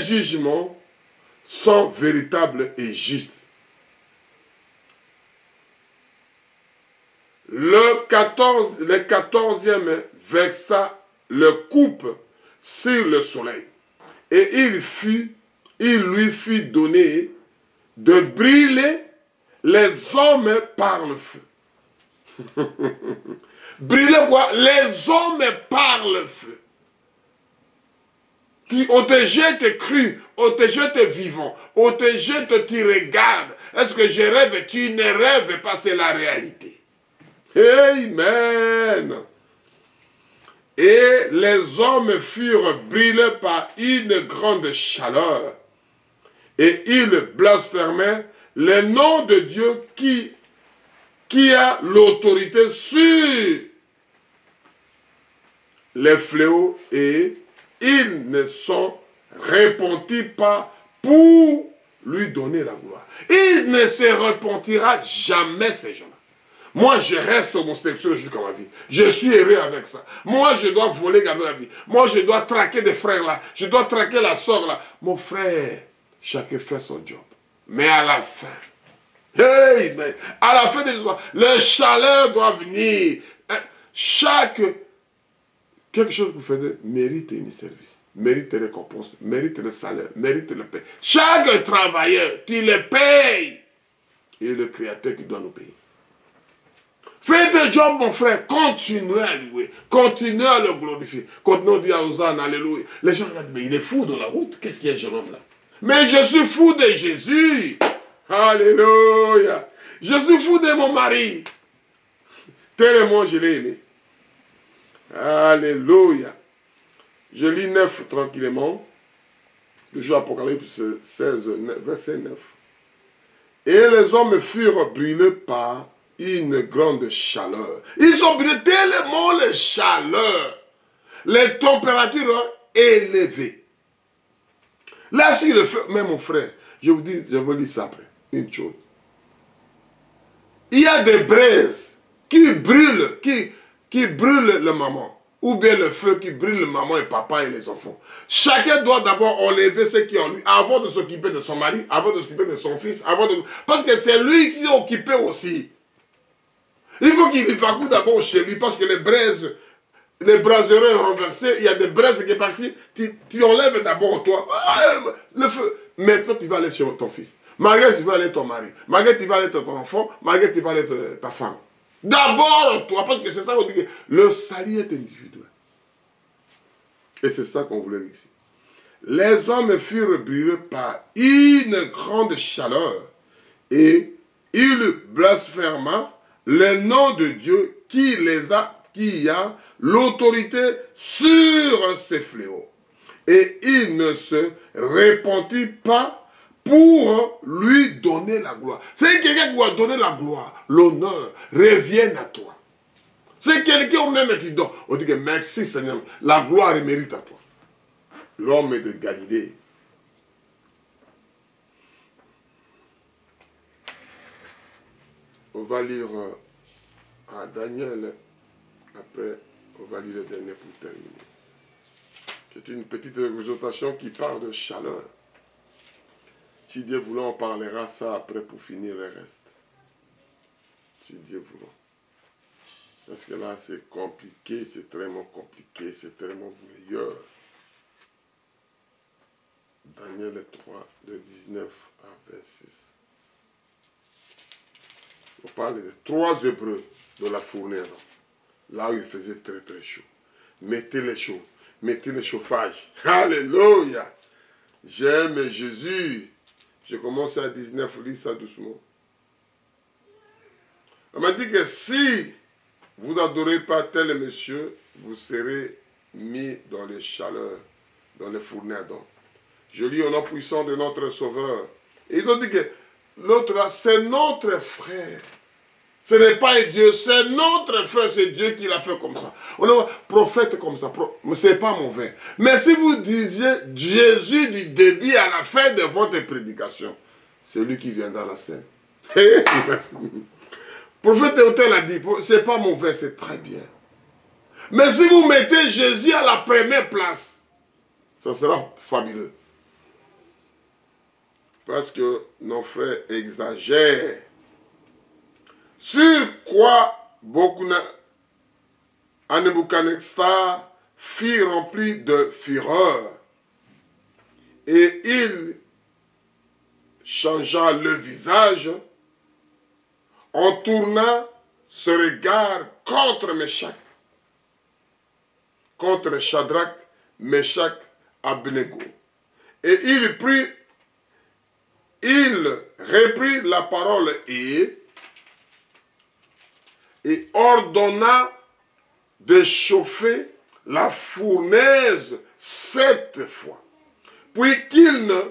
jugements sont véritables et justes. Le 14e versa le coupe sur le soleil. Et il lui fut donné de brûler les hommes par le feu. Brûler quoi? Les hommes par le feu. On te jette cru, on te jette vivant, on te jette, tu regardes. Est-ce que je rêve? Tu ne rêves pas, c'est la réalité. Amen. Et les hommes furent brûlés par une grande chaleur. Et ils blasphémaient le nom de Dieu qui a l'autorité sur les fléaux, et ils ne sont repentis pas pour lui donner la gloire. Il ne se repentira jamais, ces gens-là. Moi, je reste homosexuel jusqu'à ma vie. Je suis heureux avec ça. Moi, je dois voler garder la vie. Moi, je dois traquer des frères là. Je dois traquer la soeur là. Mon frère, chacun fait son job. Mais à la fin, hey, à la fin de l'histoire, le chaleur doit venir. quelque chose que vous faites mérite un service, mérite récompense, mérite le salaire, mérite le paie. Chaque travailleur, tu le payes. Et le Créateur qui doit nous payer. Faites le job, mon frère. Continuez à louer. Continuez à le glorifier. Continuez à dire à Hosanna, alléluia. Les gens regardent, mais il est fou dans la route. Qu'est-ce qu'il y a, jeune homme là? Mais je suis fou de Jésus. Alléluia. Je suis fou de mon mari. Tellement je l'ai aimé. Alléluia. Je lis 9 tranquillement. Toujours Apocalypse 16, verset 9. Et les hommes furent brûlés par une grande chaleur. Ils sont brûlés tellement les chaleurs, les températures élevées. Là, si le feu, mais mon frère, je vous dis ça après, une chose. Il y a des braises qui brûlent, qui brûlent le maman. Ou bien le feu qui brûle le maman et papa et les enfants. Chacun doit d'abord enlever ce qui est en lui avant de s'occuper de son mari, avant de s'occuper de son fils, parce que c'est lui qui est occupé aussi. Il faut qu'il évacue d'abord chez lui parce que les braiseries renversées, il y a des braises qui sont parties, tu enlèves d'abord toi, le feu. Maintenant tu vas aller chez ton fils. Malgré tu vas aller ton mari. Malgré tu vas aller ton enfant. Malgré tu vas aller ta femme. D'abord toi, parce que c'est ça qu'on dit que le salut est individuel. Et c'est ça qu'on voulait dire ici. Les hommes furent brûlés par une grande chaleur et il blasphéma le nom de Dieu qui a l'autorité sur ces fléaux. Et il ne se repentit pas pour lui donner la gloire. C'est quelqu'un qui doit donner la gloire, l'honneur, revienne à toi. C'est quelqu'un au même qui donne. On dit que merci Seigneur, la gloire mérite à toi. L'homme de Galilée. On va lire à Daniel, après on va lire le dernier pour terminer. C'est une petite exhortation qui parle de chaleur. Si Dieu voulait, on parlera ça après pour finir le reste. Si Dieu voulait. Parce que là, c'est compliqué, c'est tellement compliqué, c'est tellement meilleur. Daniel 3, de 19 à 26. On parle de 3 Hébreux de la fournaise. Là où il faisait très très chaud. Mettez les chaud. Mettez le chauffage. Alléluia. J'aime Jésus. Je commence à 19, lis ça doucement. On m'a dit que si vous n'adorez pas tel monsieur, vous serez mis dans les chaleurs, dans les fournées d'Adam. Je lis au nom puissant de notre Sauveur. Et ils ont dit que l'autre là, c'est notre frère. Ce n'est pas Dieu, c'est notre frère, c'est Dieu qui l'a fait comme ça. On a prophète comme ça, mais ce n'est pas mauvais. Mais si vous disiez Jésus du début à la fin de votre prédication, c'est lui qui viendra à la scène. Prophète Théotel a dit, ce n'est pas mauvais, c'est très bien. Mais si vous mettez Jésus à la première place, ça sera fabuleux. Parce que nos frères exagèrent. Sur quoi Nebuchadnezzar fut rempli de fureur. Et il changea le visage en tournant ce regard contre Meshach, contre Shadrach, Meshach, Abednego. Et il reprit la parole et ordonna de chauffer la fournaise 7 fois, puis qu'il ne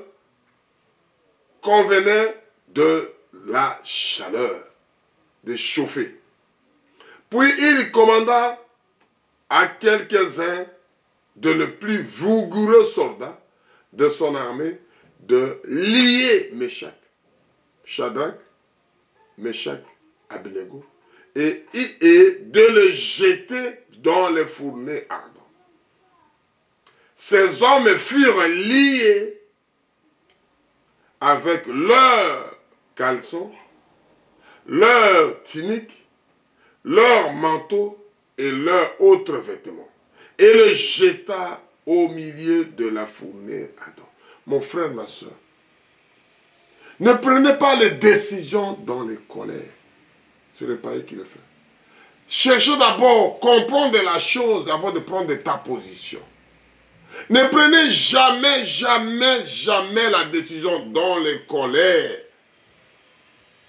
convenait de la chaleur, de chauffer. Puis il commanda à quelques-uns de les plus vigoureux soldats de son armée de lier Meshach, Shadrach, Meshach, Abednego, et de le jeter dans les fournées ardentes. Ces hommes furent liés avec leurs caleçons, leurs tuniques, leurs manteaux et leurs autres vêtements, et le jeta au milieu de la fournaise ardente. Mon frère, ma soeur, ne prenez pas les décisions dans les colères. C'est le païen qui le fait. Cherchez d'abord, comprendre la chose avant de prendre ta position. Ne prenez jamais, jamais, jamais la décision dans les colères.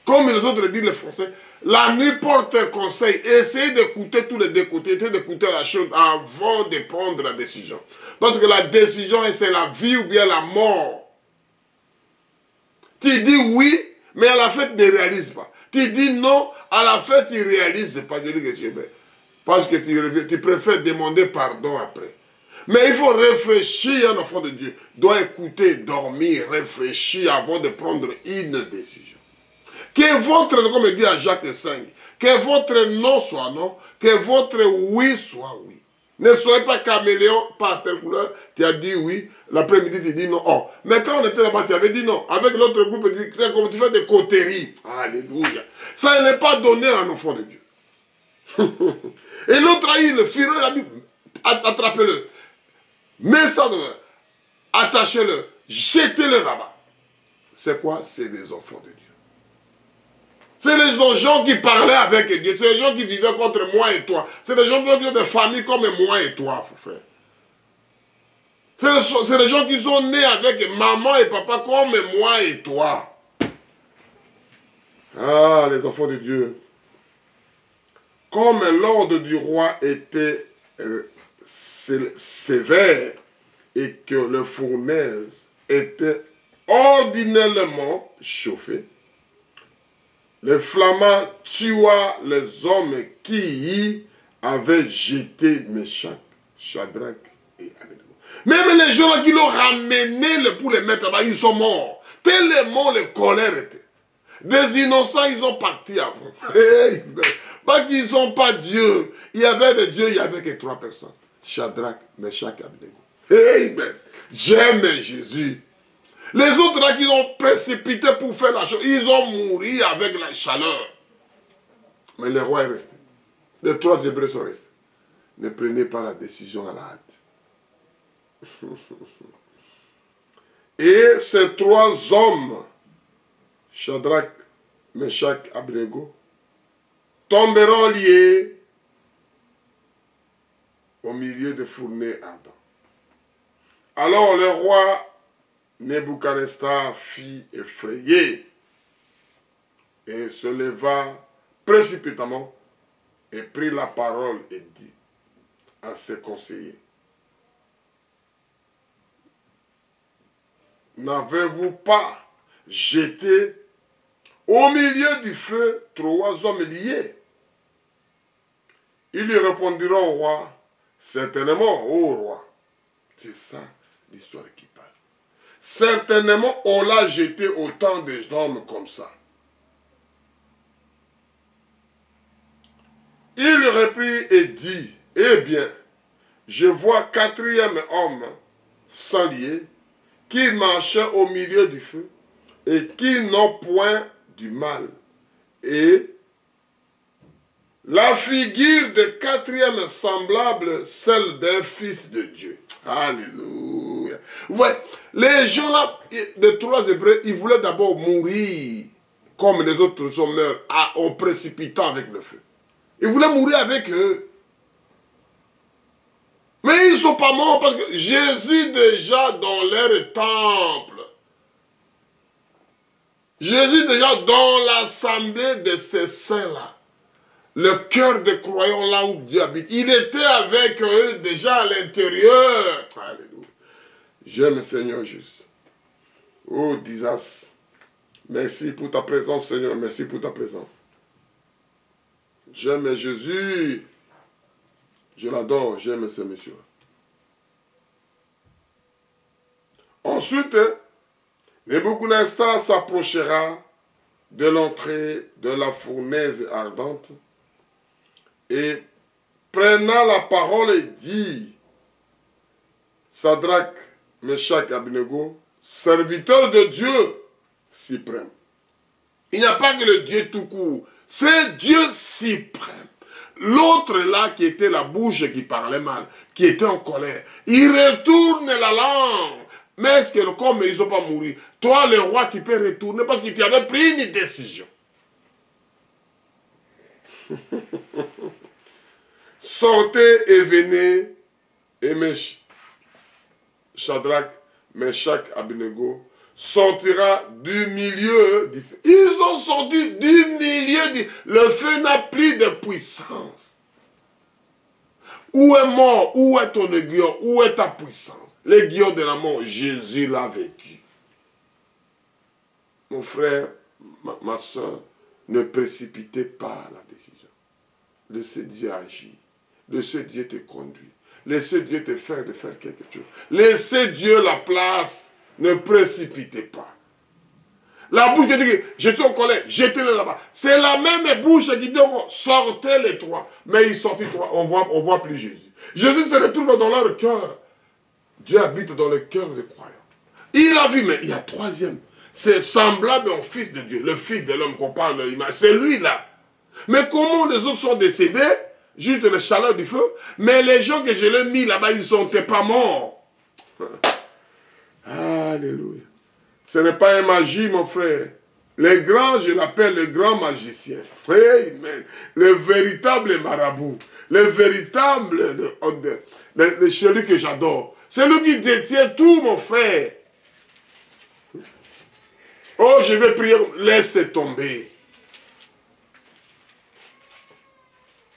Comme les autres disent les Français, la nuit porte un conseil. Essayez d'écouter tous les deux côtés, essayez d'écouter la chose avant de prendre la décision. Parce que la décision, c'est la vie ou bien la mort. Tu dis oui, mais à la fin, tu ne réalises pas. Tu dis non, à la fin, tu ne réalises pas. Je dis que c'est bien. Parce que tu préfères demander pardon après. Mais il faut réfléchir, un enfant de Dieu. Doit écouter, dormir, réfléchir avant de prendre une décision. Que votre, comme il dit à Jacques 5, que votre non soit non, que votre oui soit oui. Ne soyez pas caméléon par telle couleur. Tu as dit oui, l'après-midi tu dis non. Oh. Mais quand on était là-bas, tu avais dit non. Avec l'autre groupe, tu dis comme tu fais des coteries. Alléluia. Ça n'est pas donné à un enfant de Dieu. Et l'autre a eu le fureur, il a dit attrapez-le. Mets ça dedans. Attachez-le. Jetez-le là-bas. C'est quoi? C'est des enfants de Dieu. C'est les gens qui parlaient avec Dieu. C'est les gens qui vivaient contre moi et toi. C'est les gens qui ont des familles comme moi et toi, frère. C'est les gens qui sont nés avec maman et papa comme moi et toi. Ah, les enfants de Dieu. Comme l'ordre du roi était sévère et que le fournaise était ordinairement chauffé, le flamand tua les hommes qui y avaient jeté Meshach, Shadrach et Abednego. Même les gens qui l'ont ramené pour les mettre là-bas, ils sont morts. Tellement les colères étaient. Des innocents, ils ont parti avant. Pas qu'ils ne sont pas Dieu. Il y avait des dieux, il y avait que 3 personnes. Shadrach, Meshach et Abednego. Amen. J'aime Jésus. Les autres là qui ont précipité pour faire la chose, ils ont mouru avec la chaleur. Mais le roi est resté. Les 3 Hébreux sont restés. Ne prenez pas la décision à la hâte. Et ces 3 hommes, Shadrach, Meshach, Abednego, tomberont liés au milieu de fournées ardentes. Alors le roi Nebuchadnezzar fit effrayer et se leva précipitamment et prit la parole et dit à ses conseillers: n'avez-vous pas jeté au milieu du feu 3 hommes liés? Ils lui répondiront au roi: certainement, ô roi. C'est ça l'histoire qui passe. Certainement, on l'a jeté autant des hommes comme ça. Il reprit et dit: eh bien, je vois 4e homme sans lié, qui marchait au milieu du feu, et qui n'ont point du mal. Et la figure de 4e semblable, celle d'un fils de Dieu. Alléluia. Ouais, les gens là, de 3 Hébreux, ils voulaient d'abord mourir, comme les autres sont morts, en précipitant avec le feu. Ils voulaient mourir avec eux. Mais ils ne sont pas morts parce que Jésus déjà dans leur temple. Jésus déjà dans l'assemblée de ces saints-là. Le cœur des croyants là où Dieu habite. Il était avec eux déjà à l'intérieur. Alléluia. J'aime Seigneur Jésus. Oh Disas. Merci pour ta présence Seigneur. Merci pour ta présence. J'aime Jésus. Je l'adore. J'aime ce monsieur. Ensuite, Nebuchadnezzar s'approchera de l'entrée de la fournaise ardente et prenant la parole et dit: Shadrach, Meshach, Abednego, serviteurs de Dieu suprême. Il n'y a pas que le Dieu tout court, c'est Dieu suprême. l'autre là qui était la bouche qui parlait mal, qui était en colère, il retourne la langue. Mais est-ce que le corps ne va pas mourir? Toi, le roi, tu peux retourner parce que tu avais pris une décision. Sortez et venez, et Shadrach, Meshach, Abednego sortira du milieu du feu. Ils ont sorti du milieu du... Le feu n'a plus de puissance. Où est mort? Où est ton aiguillon? Où est ta puissance? L'aiguillon de la mort, Jésus l'a vécu. Mon frère, ma soeur, ne précipitez pas la décision. Laissez Dieu agir. Laissez Dieu te conduire. Laissez Dieu te faire de faire quelque chose. Laissez Dieu la place. Ne précipitez pas. La bouche qui dit, j'étais en colère, jetez-les là-bas. C'est la même bouche qui dit, sortez les trois. Mais ils sortent trois, on voit plus Jésus. Jésus se retrouve dans leur cœur. Dieu habite dans le cœur des croyants. Il a vu, mais il y a troisième. C'est semblable au Fils de Dieu, le Fils de l'homme qu'on parle de l'image. C'est lui-là. Mais comment les autres sont décédés? Juste la chaleur du feu. Mais les gens que je l'ai mis là-bas, ils ne sont pas morts. Alléluia. Ce n'est pas une magie, mon frère. Les grands, je l'appelle le grand magicien. Amen. Le véritable marabout. Le véritable de celui que j'adore. C'est lui qui détient tout, mon frère. Oh, je vais prier, laisse tomber.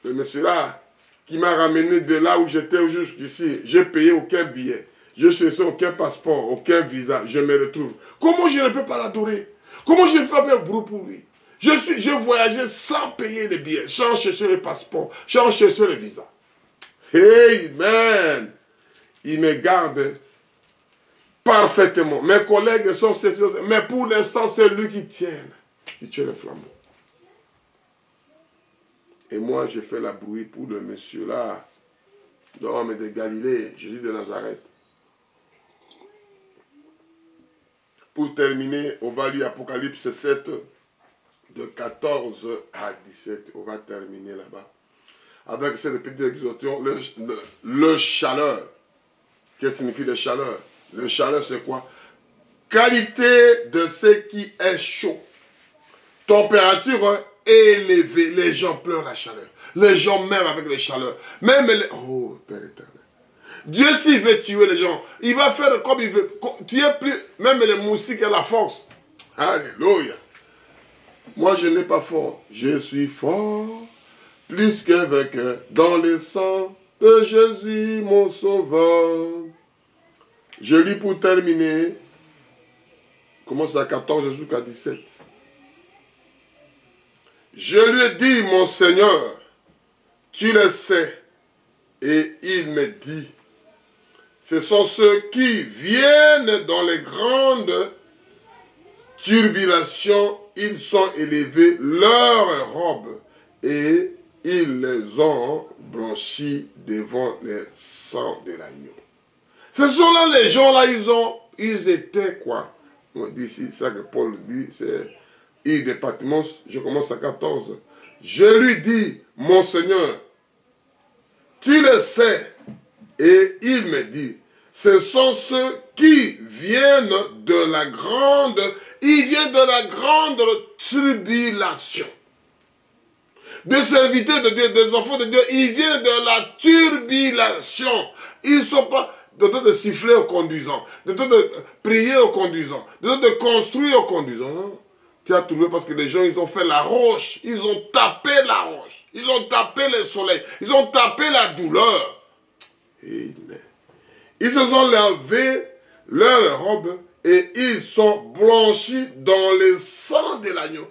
Le monsieur-là, qui m'a ramené de là où j'étais jusqu'ici, j'ai payé aucun billet. Je ne cherche aucun passeport, aucun visa, je me retrouve. Comment je ne peux pas l'adorer? Comment je ne fais pas un bruit pour lui? Je voyageais sans payer les billets, sans chercher le passeport, sans chercher le visa. Amen. Il me garde parfaitement. Mes collègues sont cessés, mais pour l'instant, c'est lui qui tient. Il tient le flambeau. Et moi, j'ai fait la bruit pour le monsieur là, l'homme de Galilée, Jésus de Nazareth. Pour terminer, on va lire Apocalypse 7, de 14 à 17. On va terminer là-bas. Avec cette petite exhortation, le chaleur. Qu'est-ce que signifie le chaleur? Le chaleur, c'est quoi? Qualité de ce qui est chaud. Température élevée. Les gens pleurent la chaleur. Les gens meurent avec la chaleur. Même les... Oh, Père éternel. Dieu, s'il veut tuer les gens, il va faire comme il veut. Tu es plus... Même les moustiques ont la force. Alléluia. Moi, je n'ai pas fort. Je suis fort, plus qu'un vainqueur, dans le sang de Jésus, mon sauveur. Je lis pour terminer. Commence à 14 jusqu'à 17. Je lui ai dit, mon Seigneur, tu le sais. Et il me dit, ce sont ceux qui viennent dans les grandes tribulations, ils sont élevés leurs robes et ils les ont blanchis devant le sang de l'agneau. Ce sont là les gens là, ils étaient quoi? On dit ici, c'est ça que Paul dit, c'est il de Patmos, je commence à 14. Je lui dis, mon Seigneur, tu le sais. Et il me dit, ce sont ceux qui viennent de la grande, ils viennent de la grande tribulation. Des serviteurs de Dieu, des enfants de Dieu, ils viennent de la tribulation. Ils ne sont pas de temps de siffler au conduisant, de temps de prier au conduisant, de temps de construire au conduisant. Non? Tu as trouvé parce que les gens, ils ont fait la roche, ils ont tapé la roche, ils ont tapé le soleil, ils ont tapé la douleur. Amen. Ils se sont lavés leurs robes et ils sont blanchis dans le sang de l'agneau.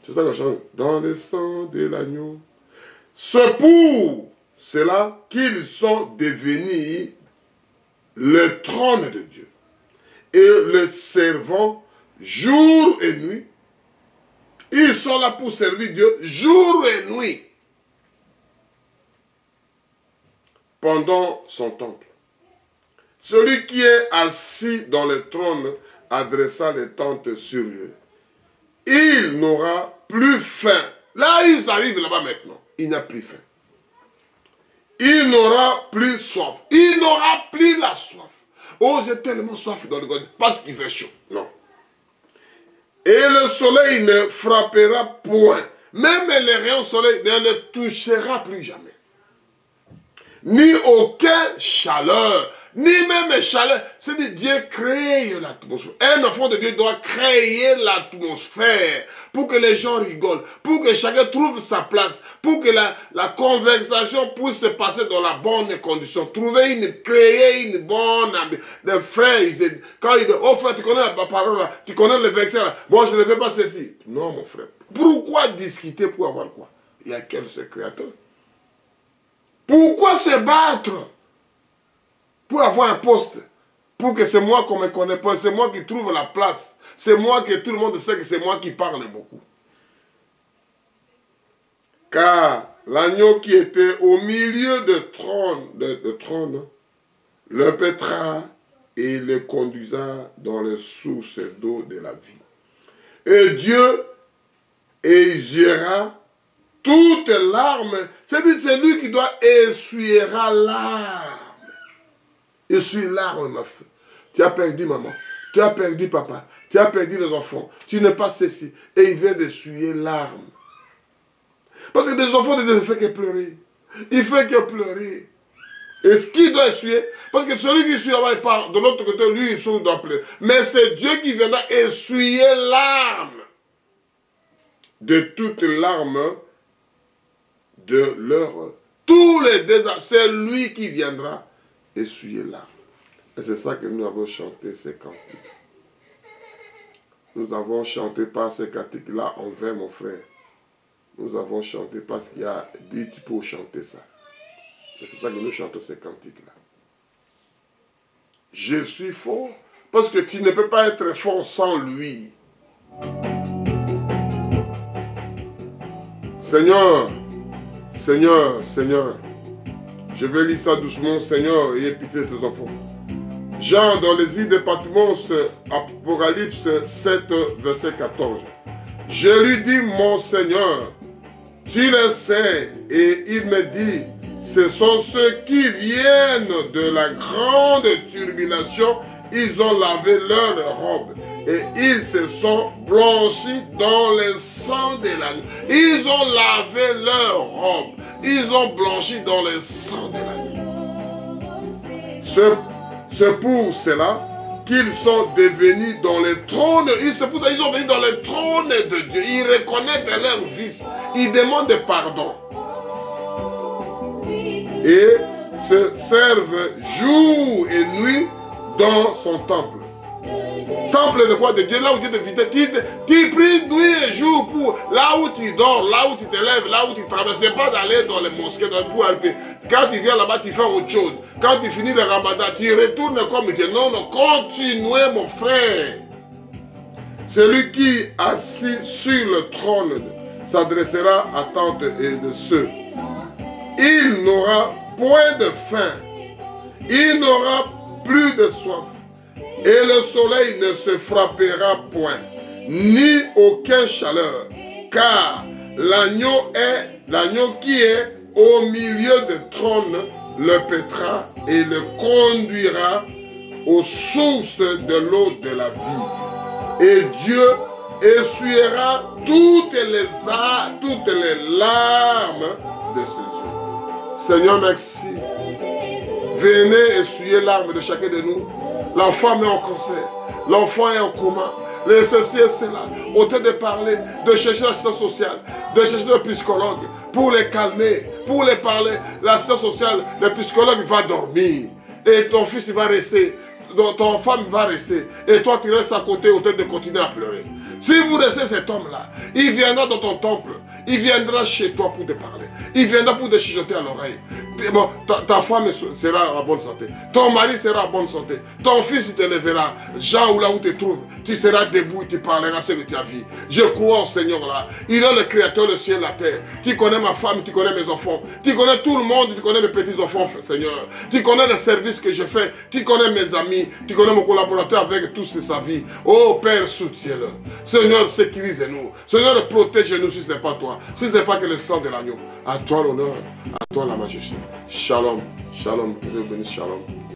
C'est ça qu'on chante. Dans le sang de l'agneau. C'est pour cela qu'ils sont devenus le trône de Dieu. Et le servant jour et nuit. Ils sont là pour servir Dieu jour et nuit. Pendant son temple. Celui qui est assis dans le trône adressa les tentes sur eux. Il n'aura plus faim. Là, ils arrivent là-bas maintenant. il n'a plus faim. Il n'aura plus soif. Il n'aura plus la soif. Oh, j'ai tellement soif dans le gorge parce qu'il fait chaud. Non. Et le soleil ne frappera point. Même les rayons du soleil ne le touchera plus jamais. Ni aucune chaleur, ni même chaleur. C'est-à-dire Dieu crée l'atmosphère. Un enfant de Dieu doit créer l'atmosphère pour que les gens rigolent, pour que chacun trouve sa place, pour que la conversation puisse se passer dans la bonne condition. Créer une bonne des frères. Quand il dit, oh frère, tu connais la parole là, tu connais le verset là, moi je ne veux pas ceci. Non mon frère. Pourquoi discuter pour avoir quoi? Il y a quel seul créateur? Pourquoi se battre pour avoir un poste? Pour que c'est moi qu'on me connaît pas, c'est moi qui trouve la place. C'est moi que tout le monde sait que c'est moi qui parle beaucoup. Car l'agneau qui était au milieu de trône, le pétra et le conduisa dans les sources d'eau de la vie. Et Dieu essuiera toutes larmes. C'est-à-dire c'est lui qui doit essuyer larmes. Essuyer larmes, ma fille. Tu as perdu maman, tu as perdu papa, tu as perdu les enfants, tu n'es pas ceci. Et il vient d'essuyer larmes. Parce que des enfants ne font que pleurer. Il fait que pleurer. Et ce qu'il doit essuyer, parce que celui qui essuie là-bas, il part de l'autre côté, lui, il doit pleurer. Mais c'est Dieu qui viendra essuyer larmes. De toutes larmes de leur... Tous les désastres, c'est lui qui viendra essuyer larmes. Et c'est ça que nous avons chanté ces cantiques. Nous avons chanté par ces cantiques-là envers mon frère. Nous avons chanté parce qu'il y a but pour chanter ça. Et c'est ça que nous chantons ces cantiques-là. Je suis fort parce que tu ne peux pas être fort sans lui. Seigneur, Seigneur, Seigneur, je vais lire ça doucement, Seigneur, ayez pitié de tes enfants. Jean, dans les îles de Patmos, Apocalypse 7, verset 14. Je lui dis, mon Seigneur, tu le sais, et il me dit, ce sont ceux qui viennent de la grande tribulation, ils ont lavé leurs robes, et ils se sont blanchis dans le sang de l'agneau. Ils ont lavé leurs robes, ils ont blanchi dans le sang de l'agneau. C'est pour cela qu'ils sont devenus dans le trône. C'est pour ça qu'ils sont venus dans le trône de Dieu. Ils reconnaissent leurs vices. Ils demandent pardon. Et se servent jour et nuit dans son temple. Temple de quoi? De Dieu, là où Dieu te visite. Tu pries nuit et jour pour là où tu dors, là où tu te lèves, là où tu travailles. C'est pas d'aller dans les mosquées pour alper. Quand tu viens là-bas, tu fais autre chose. Quand tu finis le ramadan, tu retournes comme Dieu. Non, non, continuez mon frère. Celui qui assis sur le trône s'adressera à tant et de ceux. Il n'aura point de faim. Il n'aura plus de soif. Et le soleil ne se frappera point, ni aucune chaleur, car l'agneau qui est au milieu du trône le paîtra et le conduira aux sources de l'eau de la vie. Et Dieu essuiera toutes les larmes de ses yeux. Seigneur, merci. Venez essuyer larmes de chacun de nous. L'enfant est en cancer, l'enfant est en coma, les ceci et cela. Autant de parler, de chercher l'assistance sociale, de chercher le psychologue pour les calmer, pour les parler. L'assistance sociale, le psychologue va dormir et ton fils il va rester, ton femme va rester et toi tu restes à côté autant de continuer à pleurer. Si vous laissez cet homme-là, il viendra dans ton temple, il viendra chez toi pour te parler, il viendra pour te chuchoter à l'oreille. Bon, ta femme sera en bonne santé. Ton mari sera en bonne santé. Ton fils te lèvera. Jean, ou là où tu te trouves, tu seras debout et tu parleras ce que tu as vu. Je crois au Seigneur là. Il est le créateur du ciel et la terre. Tu connais ma femme, tu connais mes enfants. Tu connais tout le monde, tu connais mes petits-enfants, Seigneur. Tu connais le service que je fais. Tu connais mes amis. Tu connais mon collaborateur avec tous sa vie. Oh Père, soutiens-le. Seigneur, sécurise-nous. Seigneur, protège-nous si ce n'est pas toi. Si ce n'est pas que le sang de l'agneau. À toi l'honneur, à toi la majesté. Shalom, shalom, que Dieu bénisse, shalom.